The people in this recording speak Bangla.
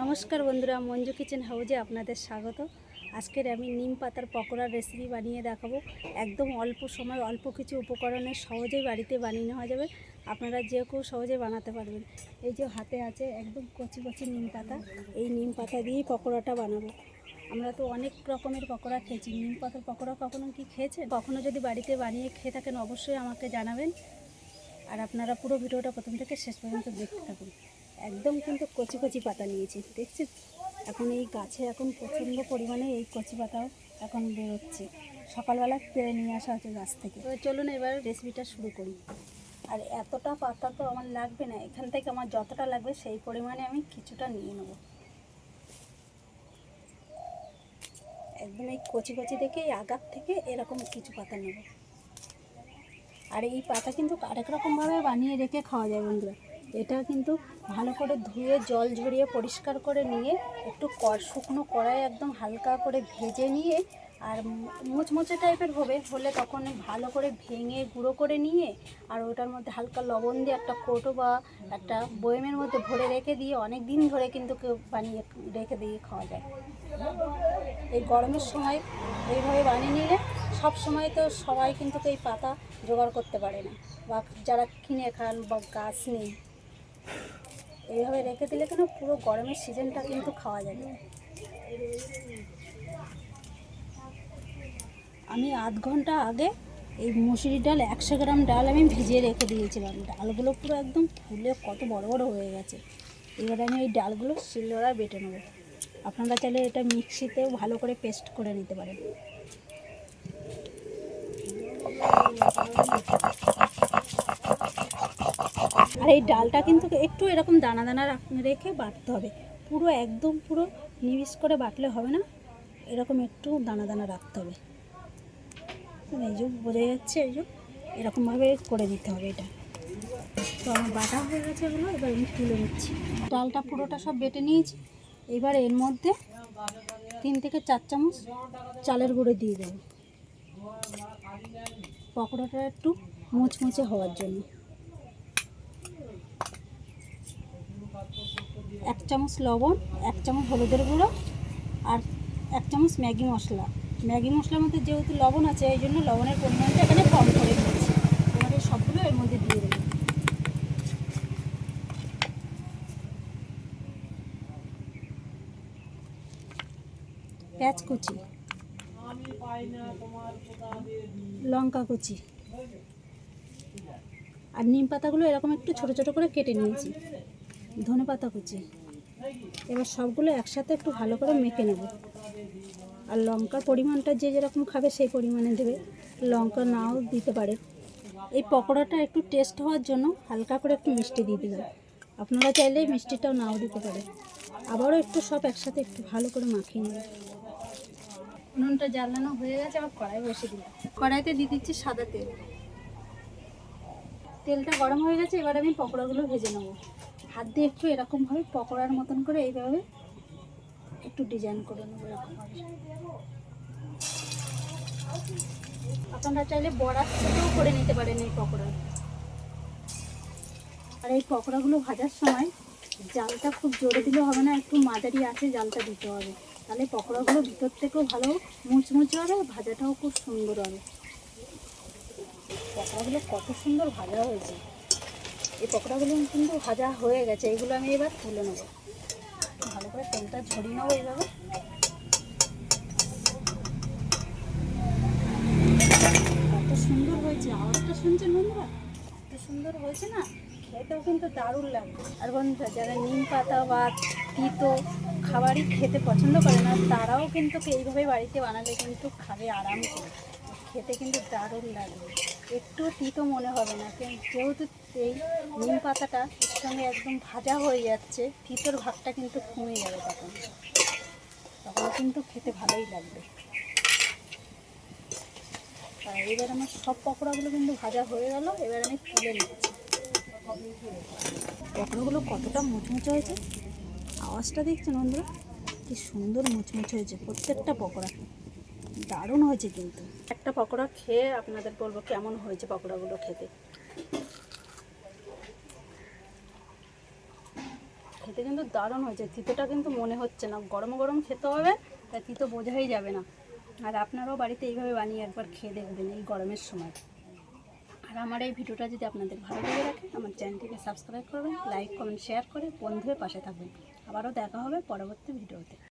নমস্কার বন্ধুরা, মঞ্জু কিচেন হাউজে আপনাদের স্বাগত। আজকের আমি নিম পাতার পকোড়ার রেসিপি বানিয়ে দেখাবো। একদম অল্প সময় অল্প কিছু উপকরণে সহজেই বাড়িতে বানিয়ে নেওয়া যাবে। আপনারা যে কেউ সহজেই বানাতে পারবেন। এই যে হাতে আছে একদম কচি কচি নিম পাতা, এই নিম পাতা দিয়েই পকোড়াটা বানাবো। আমরা তো অনেক রকমের পকোড়া খেয়েছি, নিম পাতার পকোড়া কখনো কি খেয়েছেন? কখনো যদি বাড়িতে বানিয়ে খেয়ে থাকেন অবশ্যই আমাকে জানাবেন। আর আপনারা পুরো ভিডিওটা প্রথম থেকে শেষ পর্যন্ত দেখতে থাকুন। একদম কিন্তু কচি কচি পাতা নিয়েছি, দেখছেন? এখন এই গাছে এখন প্রচণ্ড পরিমাণে এই কচি পাতাও এখন বেরোচ্ছে। সকালবেলা পেরে নিয়ে আসা হচ্ছে গাছ থেকে। তো চলুন এবার রেসিপিটা শুরু করি। আর এতটা পাতা তো আমার লাগবে না, এখান থেকে আমার যতটা লাগবে সেই পরিমাণে আমি কিছুটা নিয়ে নেব। একদম এই কচি কচি দেখে এই আগার থেকে এরকম কিছু পাতা নেব। আর এই পাতা কিন্তু আরেক রকমভাবে বানিয়ে রেখে খাওয়া যায় বন্ধুরা। এটা কিন্তু ভালো করে ধুয়ে জল ঝরিয়ে পরিষ্কার করে নিয়ে একটু শুকনো কড়াইয়ে একদম হালকা করে ভেজে নিয়ে আর মুচমুচে টাইপের হলে তখন ভালো করে ভেঙে গুঁড়ো করে নিয়ে আর ওটার মধ্যে হালকা লবণ দিয়ে একটা কৌটো বা একটা বয়মের মধ্যে ভরে রেখে দিয়ে অনেক দিন ধরে কিন্তু কেউ বানিয়ে রেখে দিয়ে খাওয়া যায়। এই গরমের সময় এইভাবে বানিয়ে নিলে সব সময় তো সবাই কিন্তু এই পাতা জোগাড় করতে পারে না, বা যারা কিনে খান বা গাছ নেই, এইভাবে রেখে দিলে কেন পুরো গরমের সিজনটা কিন্তু খাওয়া যাবে। আমি আধ ঘন্টা আগে এই মুসুরি ডাল 100 গ্রাম ডাল আমি ভিজিয়ে রেখে দিয়েছিলাম। ডালগুলো পুরো একদম ফুলে কত বড় বড় হয়ে গেছে। এবার আমি এই ডালগুলো শিলনোড়ায় বেটে নেব। আপনারা চাইলে এটা মিক্সিতেও ভালো করে পেস্ট করে নিতে পারেন। আর এই ডালটা কিন্তু একটু এরকম দানা দানা রেখে বাটতে হবে। পুরো একদম পুরো নিবিশ করে বাটলে হবে না, এরকম একটু দানা দানা রাখতে হবে। এই যে বোঝা যাচ্ছে, এই যে এরকমভাবে করে দিতে হবে এটা। তো আমার বাটা হয়ে গেছে এগুলো, এবার আমি তুলে নিচ্ছি। ডালটা পুরোটা সব বেটে নিয়েছি। এবার এর মধ্যে 3 থেকে 4 চামচ চালের গুঁড়ো দিয়ে দেবো, পকোড়াটা একটু মুচমুচে হওয়ার জন্য। 1 চামচ লবণ, 1 চামচ হলুদের গুঁড়ো আর 1 চামচ ম্যাগি মশলা। ম্যাগি মশলার মধ্যে যেহেতু লবণ আছে এই জন্য লবণের পরিমাণটা এখানে কম করে দিয়েছি। এবার এই সবগুলো এর মধ্যে দিয়ে দেবো। পেঁয়াজ কুচি, লঙ্কা কুচি আর নিম পাতাগুলো এরকম একটু ছোট ছোট করে কেটে নিয়েছি, ধনে পাতা কুচি। এবার সবগুলো একসাথে একটু ভালো করে মেখে নেব। আর লঙ্কার পরিমাণটা যে যেরকম খাবে সেই পরিমাণে দেবে, লঙ্কা নাও দিতে পারে। এই পকোড়াটা একটু টেস্ট হওয়ার জন্য হালকা করে একটু মিষ্টি দিয়ে দিলাম। আপনারা চাইলে মিষ্টিটাও নাও দিতে পারে। আবারও একটু সব একসাথে একটু ভালো করে মাখিয়ে নেব। নুনটা জ্বালানো হয়ে গেছে, আবার কড়াই বসে দিলাম। কড়াইতে দিয়ে দিচ্ছি সাদা তেল। তেলটা গরম হয়ে গেছে, এবার আমি পকোড়াগুলো ভেজে নেব। হাত দিয়ে একটু এরকমভাবে পকোড়ার মতন করে এইভাবে একটু ডিজাইন করে নেব এরকমভাবে। আপনারা চাইলে বড়ার থেকেও করে নিতে পারেন এই পকোড়া। আর এই পকোড়াগুলো ভাজার সময় জালটা খুব জোরে দিলে হবে না, একটু মাঝারি আছে জালটা দিতে হবে। তাহলে পকোড়াগুলো ভিতর থেকেও ভালো মুচমুচে হবে, ভাজাটাও খুব সুন্দর হবে। পকোড়াগুলো কত সুন্দর ভাজা হয়েছে। এই পকোড়াগুলো কিন্তু ভাজা হয়ে গেছে, এগুলো আমি এবার তুলে নেব। ভালো করে তেলটা ঝরিয়ে নেবো এইভাবে। কত সুন্দর হয়েছে, আওয়াজটা শুনছেন বন্ধুরা? কত সুন্দর হয়েছে না, খেতেও কিন্তু দারুণ লাগবে। আর বন্ধুরা যারা নিম পাতা বা তিতো খাবারই খেতে পছন্দ করে না, তারাও কিন্তু এইভাবে বাড়িতে বানালে কিন্তু খাবে আরাম করে, খেতে কিন্তু দারুণ লাগবে। একটু তিতো মনে হবে না, যেহেতু এই নিম পাতাটা এর সঙ্গে একদম ভাজা হয়ে যাচ্ছে, তিতোর ভাগটা কিন্তু কমে যাবে, তখন কিন্তু খেতে ভালোই লাগবে। আর এবার আমার সব পকোড়াগুলো কিন্তু ভাজা হয়ে গেল, এবার আমি তুলে নিচ্ছি। পকোড়াগুলো কতটা মুচমুচে হয়েছে, আওয়াজটা দেখছেন বন্ধুরা? কি সুন্দর মুচমুচে হয়েছে প্রত্যেকটা পকোড়া, দারুণ হয়েছে। কিন্তু একটা পকোড়া খেয়ে আপনাদের বলবো কেমন হয়েছে পকোড়াগুলো খেতে। খেতে কিন্তু দারুণ হয়েছে। তিতোটা কিন্তু মনে হচ্ছে না, গরম গরম খেতে হবে, তাই তিতো বোঝাই যাবে না। আর আপনারাও বাড়িতে এইভাবে বানিয়ে একবার খেয়ে দেখবেন এই গরমের সময়। আর আমার এই ভিডিওটা যদি আপনাদের ভালো লেগে রাখে, আমার চ্যানেলটিকে সাবস্ক্রাইব করবেন, লাইক কমেন্ট শেয়ার করে বন্ধুদের পাশে থাকবেন। আবারও দেখা হবে পরবর্তী ভিডিওতে।